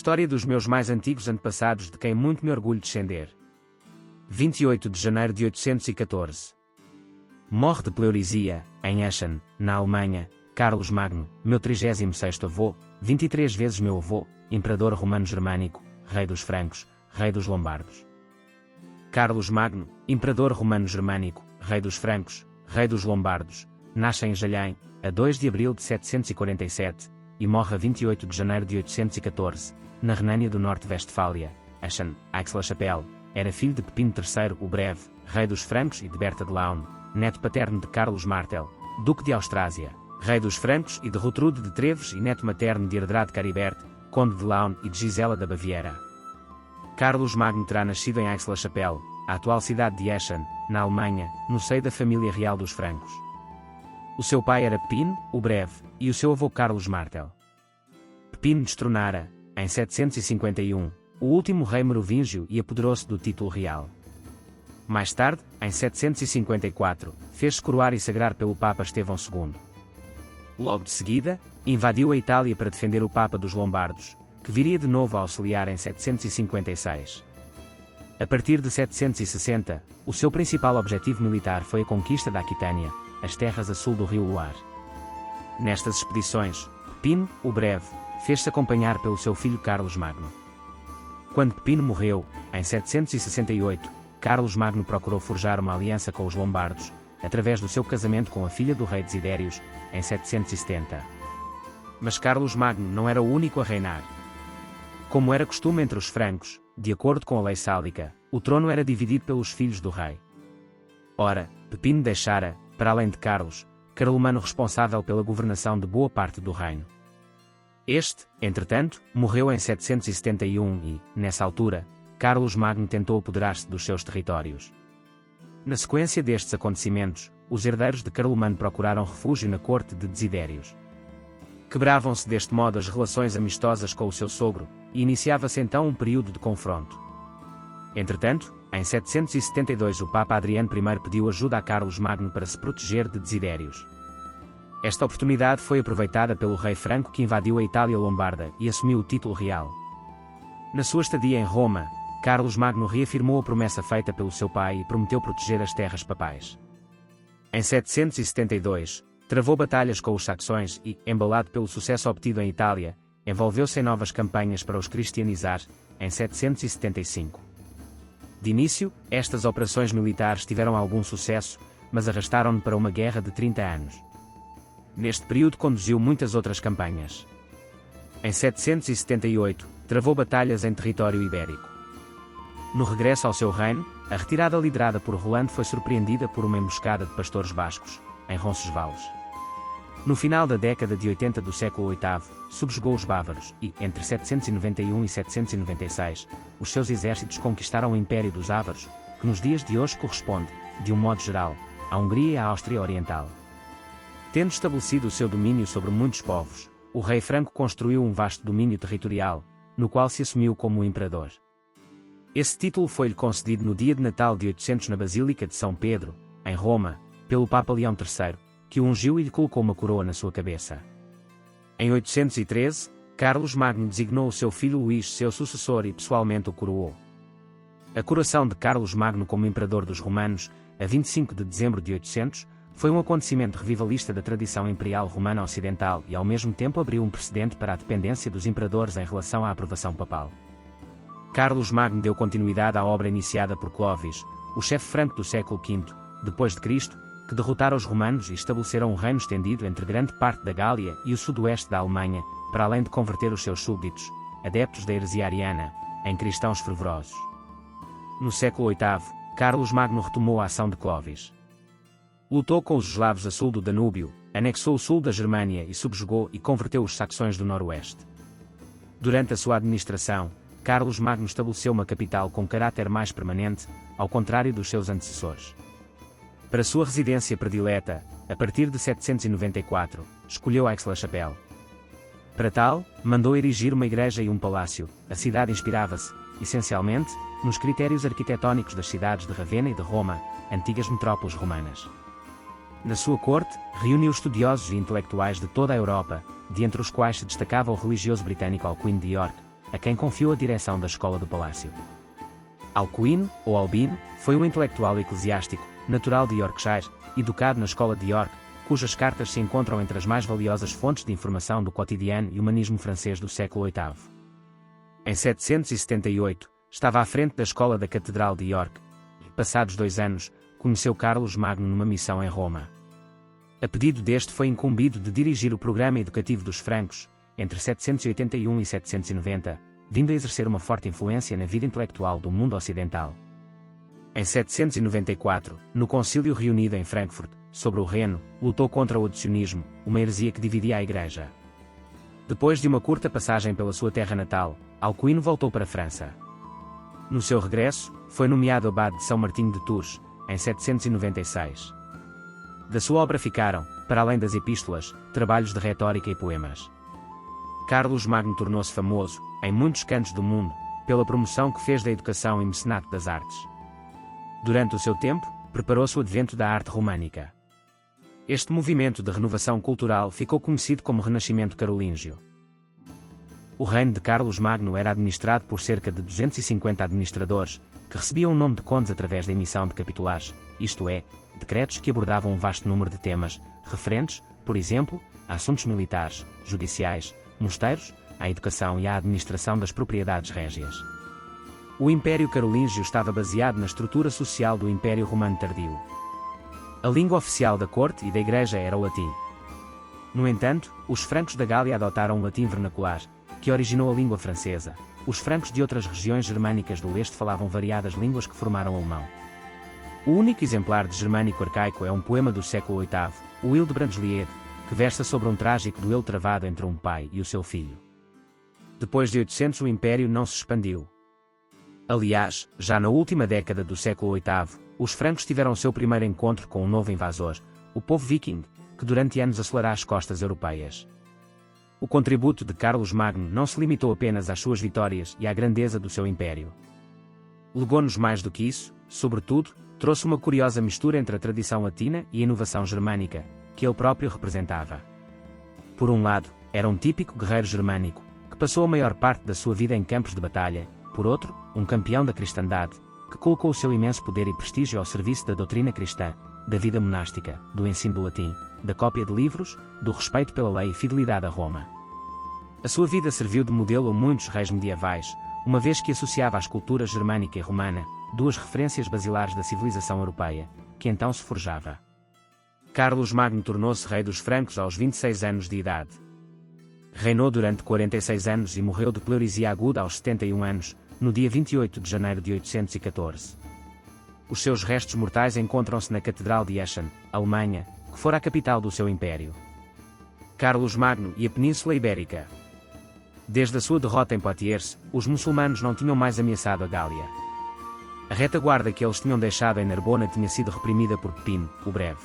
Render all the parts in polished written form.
História dos meus mais antigos antepassados de quem muito me orgulho descender. 28 de janeiro de 814. Morre de pleurisia, em Eschen, na Alemanha, Carlos Magno, meu 36º avô, 23 vezes meu avô, imperador romano-germânico, rei dos francos, rei dos lombardos. Carlos Magno, imperador romano-germânico, rei dos francos, rei dos lombardos, nasce em Jalhem, a 2 de abril de 747, e morre a 28 de janeiro de 814, na Renânia do Norte-Westfália, Eschen, Aix-la-Chapelle. Era filho de Pepino III o Breve, rei dos francos, e de Berta de Laon, neto paterno de Carlos Martel, duque de Austrásia, rei dos francos, e de Rutrude de Treves, e neto materno de Herdrade Caribert, conde de Laon, e de Gisela da Baviera. Carlos Magno terá nascido em Aix-la-Chapelle, a atual cidade de Eschen, na Alemanha, no seio da família real dos francos. O seu pai era Pepino o Breve, e o seu avô Carlos Martel. Pepino destronara, em 751, o último rei merovingio e apoderou-se do título real. Mais tarde, em 754, fez-se coroar e sagrar pelo Papa Estevão II. Logo de seguida, invadiu a Itália para defender o Papa dos Lombardos, que viria de novo a auxiliar em 756. A partir de 760, o seu principal objetivo militar foi a conquista da Aquitânia, as terras a sul do rio Loire. Nestas expedições, Pepino o Breve fez-se acompanhar pelo seu filho Carlos Magno. Quando Pepino morreu, em 768, Carlos Magno procurou forjar uma aliança com os lombardos, através do seu casamento com a filha do rei Desidérios, em 770. Mas Carlos Magno não era o único a reinar. Como era costume entre os francos, de acordo com a lei sálica, o trono era dividido pelos filhos do rei. Ora, Pepino deixara, para além de Carlos, Carlomano responsável pela governação de boa parte do reino. Este, entretanto, morreu em 771 e, nessa altura, Carlos Magno tentou apoderar-se dos seus territórios. Na sequência destes acontecimentos, os herdeiros de Carlomano procuraram refúgio na corte de Desidérios. Quebravam-se deste modo as relações amistosas com o seu sogro, e iniciava-se então um período de confronto. Entretanto, em 772 o Papa Adriano I pediu ajuda a Carlos Magno para se proteger de Desidérios. Esta oportunidade foi aproveitada pelo rei franco que invadiu a Itália lombarda e assumiu o título real. Na sua estadia em Roma, Carlos Magno reafirmou a promessa feita pelo seu pai e prometeu proteger as terras papais. Em 772, travou batalhas com os saxões e, embalado pelo sucesso obtido em Itália, envolveu-se em novas campanhas para os cristianizar, em 775. De início, estas operações militares tiveram algum sucesso, mas arrastaram-no para uma guerra de 30 anos. Neste período conduziu muitas outras campanhas. Em 778, travou batalhas em território ibérico. No regresso ao seu reino, a retirada liderada por Rolando foi surpreendida por uma emboscada de pastores bascos, em Roncesvalles. No final da década de 80 do século VIII, subjugou os bávaros e, entre 791 e 796, os seus exércitos conquistaram o Império dos Ávaros, que nos dias de hoje corresponde, de um modo geral, à Hungria e à Áustria Oriental. Tendo estabelecido o seu domínio sobre muitos povos, o rei franco construiu um vasto domínio territorial, no qual se assumiu como o imperador. Esse título foi-lhe concedido no dia de Natal de 800 na Basílica de São Pedro, em Roma, pelo Papa Leão III, que o ungiu e lhe colocou uma coroa na sua cabeça. Em 813, Carlos Magno designou o seu filho Luís seu sucessor e pessoalmente o coroou. A coroação de Carlos Magno como imperador dos romanos, a 25 de dezembro de 800, foi um acontecimento revivalista da tradição imperial romana ocidental e ao mesmo tempo abriu um precedente para a dependência dos imperadores em relação à aprovação papal. Carlos Magno deu continuidade à obra iniciada por Clovis, o chefe franco do século V, depois de Cristo, que derrotaram os romanos e estabeleceram um reino estendido entre grande parte da Gália e o sudoeste da Alemanha, para além de converter os seus súbditos, adeptos da heresia ariana, em cristãos fervorosos. No século VIII, Carlos Magno retomou a ação de Clovis. Lutou com os eslavos a sul do Danúbio, anexou o sul da Germânia e subjugou e converteu os saxões do noroeste. Durante a sua administração, Carlos Magno estabeleceu uma capital com caráter mais permanente, ao contrário dos seus antecessores. Para sua residência predileta, a partir de 794, escolheu Aix-la-Chapelle. Para tal, mandou erigir uma igreja e um palácio. A cidade inspirava-se, essencialmente, nos critérios arquitetónicos das cidades de Ravenna e de Roma, antigas metrópoles romanas. Na sua corte, reuniu estudiosos e intelectuais de toda a Europa, de entre os quais se destacava o religioso britânico Alcuin de York, a quem confiou a direção da escola do palácio. Alcuino, ou Albino, foi um intelectual eclesiástico, natural de Yorkshire, educado na escola de York, cujas cartas se encontram entre as mais valiosas fontes de informação do cotidiano e humanismo francês do século VIII. Em 778, estava à frente da escola da Catedral de York, e, passados 2 anos, conheceu Carlos Magno numa missão em Roma. A pedido deste foi incumbido de dirigir o programa educativo dos francos, entre 781 e 790, vindo a exercer uma forte influência na vida intelectual do mundo ocidental. Em 794, no concílio reunido em Frankfurt, sobre o Reno, lutou contra o adicionismo, uma heresia que dividia a Igreja. Depois de uma curta passagem pela sua terra natal, Alcuino voltou para a França. No seu regresso, foi nomeado abade de São Martinho de Tours, em 796. Da sua obra ficaram, para além das epístolas, trabalhos de retórica e poemas. Carlos Magno tornou-se famoso, em muitos cantos do mundo, pela promoção que fez da educação e mecenato das artes. Durante o seu tempo, preparou-se o advento da arte românica. Este movimento de renovação cultural ficou conhecido como Renascimento Carolíngio. O reino de Carlos Magno era administrado por cerca de 250 administradores, que recebiam o nome de condes através da emissão de capitulares, isto é, decretos que abordavam um vasto número de temas, referentes, por exemplo, a assuntos militares, judiciais, mosteiros, à educação e à administração das propriedades régias. O Império Carolíngio estava baseado na estrutura social do Império Romano Tardio. A língua oficial da corte e da Igreja era o latim. No entanto, os francos da Gália adotaram o latim vernacular, que originou a língua francesa. Os francos de outras regiões germânicas do leste falavam variadas línguas que formaram o alemão. O único exemplar de germânico arcaico é um poema do século VIII, o Hildebrand's Lied, que versa sobre um trágico duelo travado entre um pai e o seu filho. Depois de 800 o Império não se expandiu. Aliás, já na última década do século VIII, os francos tiveram seu primeiro encontro com um novo invasor, o povo viking, que durante anos assolará as costas europeias. O contributo de Carlos Magno não se limitou apenas às suas vitórias e à grandeza do seu império. Legou-nos mais do que isso, sobretudo, trouxe uma curiosa mistura entre a tradição latina e a inovação germânica, que ele próprio representava. Por um lado, era um típico guerreiro germânico, que passou a maior parte da sua vida em campos de batalha, por outro, um campeão da cristandade, que colocou o seu imenso poder e prestígio ao serviço da doutrina cristã, da vida monástica, do ensino do latim, da cópia de livros, do respeito pela lei e fidelidade a Roma. A sua vida serviu de modelo a muitos reis medievais, uma vez que associava às culturas germânica e romana, duas referências basilares da civilização europeia, que então se forjava. Carlos Magno tornou-se rei dos francos aos 26 anos de idade. Reinou durante 46 anos e morreu de pleuresia aguda aos 71 anos, no dia 28 de janeiro de 814. Os seus restos mortais encontram-se na Catedral de Eschen, Alemanha, que fora a capital do seu império. Carlos Magno e a Península Ibérica. Desde a sua derrota em Poitiers, os muçulmanos não tinham mais ameaçado a Gália. A retaguarda que eles tinham deixado em Narbona tinha sido reprimida por Pepino, o Breve.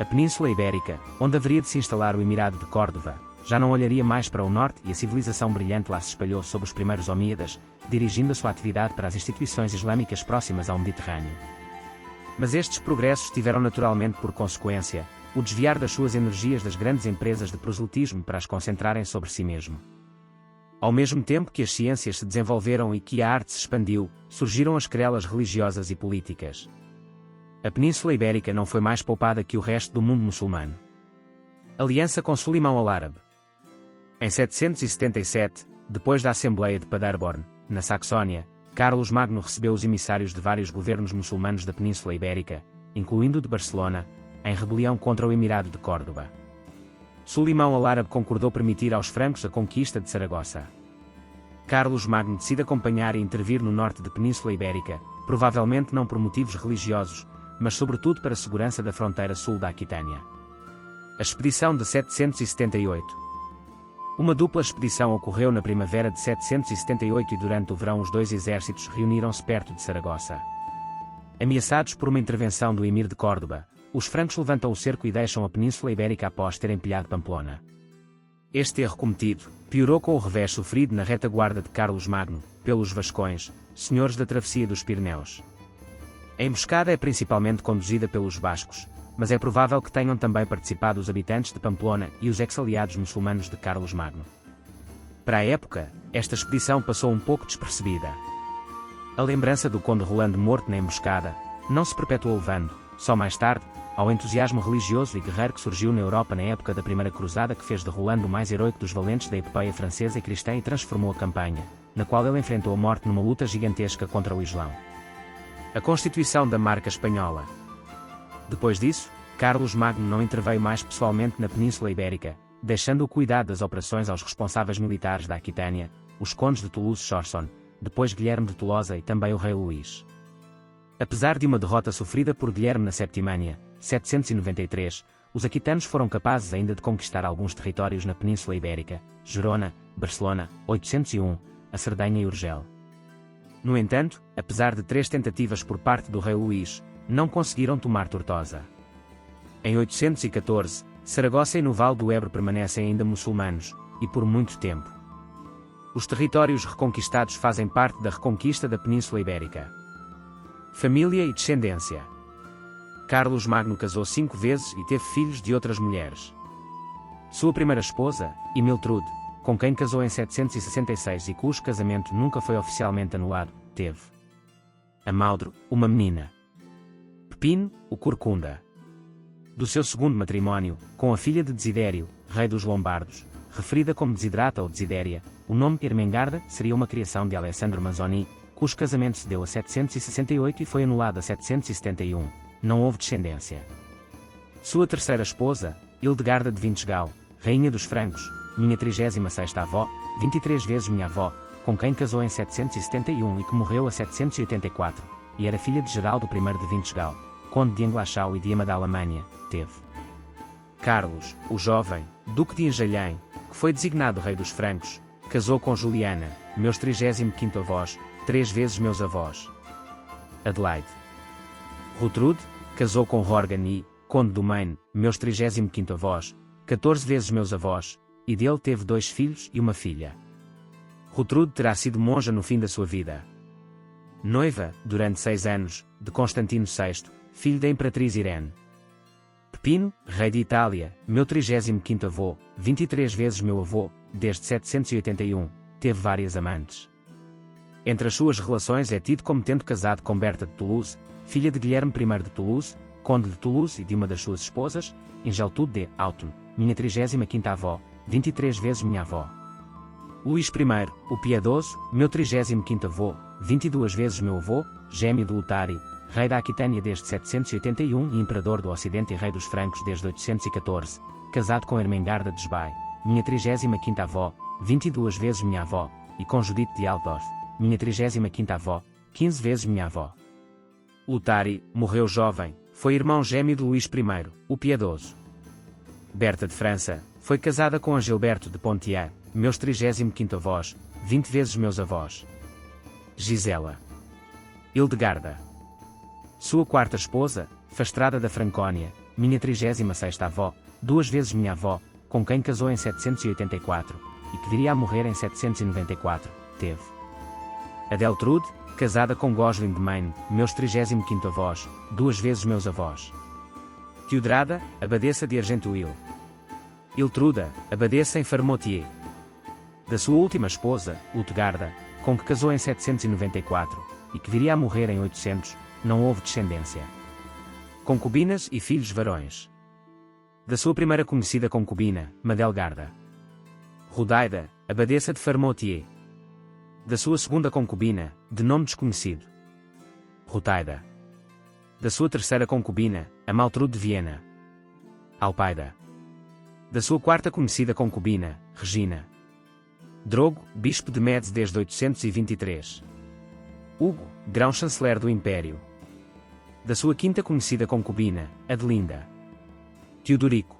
A Península Ibérica, onde haveria de se instalar o Emirado de Córdoba, já não olharia mais para o norte e a civilização brilhante lá se espalhou sob os primeiros omíadas, dirigindo a sua atividade para as instituições islâmicas próximas ao Mediterrâneo. Mas estes progressos tiveram naturalmente por consequência o desviar das suas energias das grandes empresas de proselitismo para as concentrarem sobre si mesmo. Ao mesmo tempo que as ciências se desenvolveram e que a arte se expandiu, surgiram as querelas religiosas e políticas. A Península Ibérica não foi mais poupada que o resto do mundo muçulmano. Aliança com Sulimão Al-Árabe. Em 777, depois da Assembleia de Paderborn, na Saxónia, Carlos Magno recebeu os emissários de vários governos muçulmanos da Península Ibérica, incluindo o de Barcelona, em rebelião contra o Emirado de Córdoba. Sulimão Al-Árabe concordou permitir aos francos a conquista de Saragossa. Carlos Magno decide acompanhar e intervir no norte da Península Ibérica, provavelmente não por motivos religiosos, mas sobretudo para a segurança da fronteira sul da Aquitânia. A expedição de 778. Uma dupla expedição ocorreu na primavera de 778 e durante o verão os dois exércitos reuniram-se perto de Saragossa. Ameaçados por uma intervenção do emir de Córdoba, os francos levantam o cerco e deixam a Península Ibérica após terem pilhado Pamplona. Este erro cometido piorou com o revés sofrido na retaguarda de Carlos Magno, pelos Vascões, senhores da travessia dos Pirineus. A emboscada é principalmente conduzida pelos bascos, mas é provável que tenham também participado os habitantes de Pamplona e os ex-aliados muçulmanos de Carlos Magno. Para a época, esta expedição passou um pouco despercebida. A lembrança do conde Rolando morto na emboscada não se perpetuou levando, só mais tarde, ao entusiasmo religioso e guerreiro que surgiu na Europa na época da Primeira Cruzada, que fez de Rolando o mais heroico dos valentes da epopeia francesa e cristã e transformou a campanha, na qual ele enfrentou a morte numa luta gigantesca contra o Islão. A constituição da Marca Espanhola. Depois disso, Carlos Magno não interveio mais pessoalmente na Península Ibérica, deixando o cuidado das operações aos responsáveis militares da Aquitânia, os condes de Toulouse-Chorson, depois Guilherme de Tolosa e também o rei Luís. Apesar de uma derrota sofrida por Guilherme na Septimânia, 793, os aquitanos foram capazes ainda de conquistar alguns territórios na Península Ibérica, Gerona, Barcelona, 801, a Cerdanha e Urgel. No entanto, apesar de 3 tentativas por parte do rei Luís, não conseguiram tomar Tortosa. Em 814, Saragossa e no Vale do Ebro permanecem ainda muçulmanos, e por muito tempo. Os territórios reconquistados fazem parte da reconquista da Península Ibérica. Família e descendência. Carlos Magno casou 5 vezes e teve filhos de outras mulheres. Sua primeira esposa, Imiltrude, com quem casou em 766 e cujo casamento nunca foi oficialmente anulado, teve Amaldro, uma menina. Pepino, o Corcunda. Do seu segundo matrimónio, com a filha de Desidério, rei dos Lombardos, referida como Desidrata ou Desidéria, o nome Ermengarda seria uma criação de Alessandro Manzoni, cujo casamento se deu a 768 e foi anulado a 771. Não houve descendência. Sua terceira esposa, Hildegarda de Vintegal, rainha dos francos, minha 36ª avó, 23 vezes minha avó, com quem casou em 771 e que morreu a 784, e era filha de Geraldo I de Vintegal, conde de Anglachau e de Ama da Alemanha, teve Carlos, o jovem, duque de Enjalhém, que foi designado rei dos francos, casou com Juliana, meus 35º avós, 3 vezes meus avós. Adelaide. Rutrude, casou com Rorgan I, conde do Maine, meus 35º avós, 14 vezes meus avós, e dele teve 2 filhos e uma filha. Rutrude terá sido monja no fim da sua vida. Noiva, durante 6 anos, de Constantino VI, filho da imperatriz Irene. Pepino, rei de Itália, meu 35º avô, 23 vezes meu avô, desde 781, teve várias amantes. Entre as suas relações é tido como tendo casado com Berta de Toulouse, filha de Guilherme I de Toulouse, conde de Toulouse e de uma das suas esposas, Engeltude de Autun, minha 35ª avó, 23 vezes minha avó. Luís I, o Piedoso, meu 35º avô, 22 vezes meu avô, gêmeo de Lutari, rei da Aquitânia desde 781 e imperador do Ocidente e rei dos francos desde 814, casado com Ermengarda de Esbai, minha 35ª avó, 22 vezes minha avó, e com Judite de Altdorf, minha 35ª avó, 15 vezes minha avó. Lutari, morreu jovem, foi irmão gêmeo de Luís I, o Piedoso. Berta de França, foi casada com Gilberto de Ponthieu, meus 35º avós, 20 vezes meus avós. Gisela. Hildegarda. Sua quarta esposa, Fastrada da Francónia, minha 36ª avó, 2 vezes minha avó, com quem casou em 784, e que viria a morrer em 794, teve Adeltrude, casada com Goslin de Maine, meus 35º avós, 2 vezes meus avós. Teodrada, abadesa de Argentuil. Iltruda, abadesa em Farmoutier. Da sua última esposa, Hildegarda, com que casou em 794, e que viria a morrer em 800, não houve descendência. Concubinas e filhos varões. Da sua primeira conhecida concubina, Madelgarda. Rudaida, abadesa de Farmoutier. Da sua segunda concubina, de nome desconhecido, Rutaida. Da sua terceira concubina, Amaltrude de Viena. Alpaida. Da sua quarta conhecida concubina, Regina. Drogo, bispo de Metz desde 823. Hugo, grão-chanceler do Império. Da sua quinta conhecida concubina, Adelinda. Teodorico.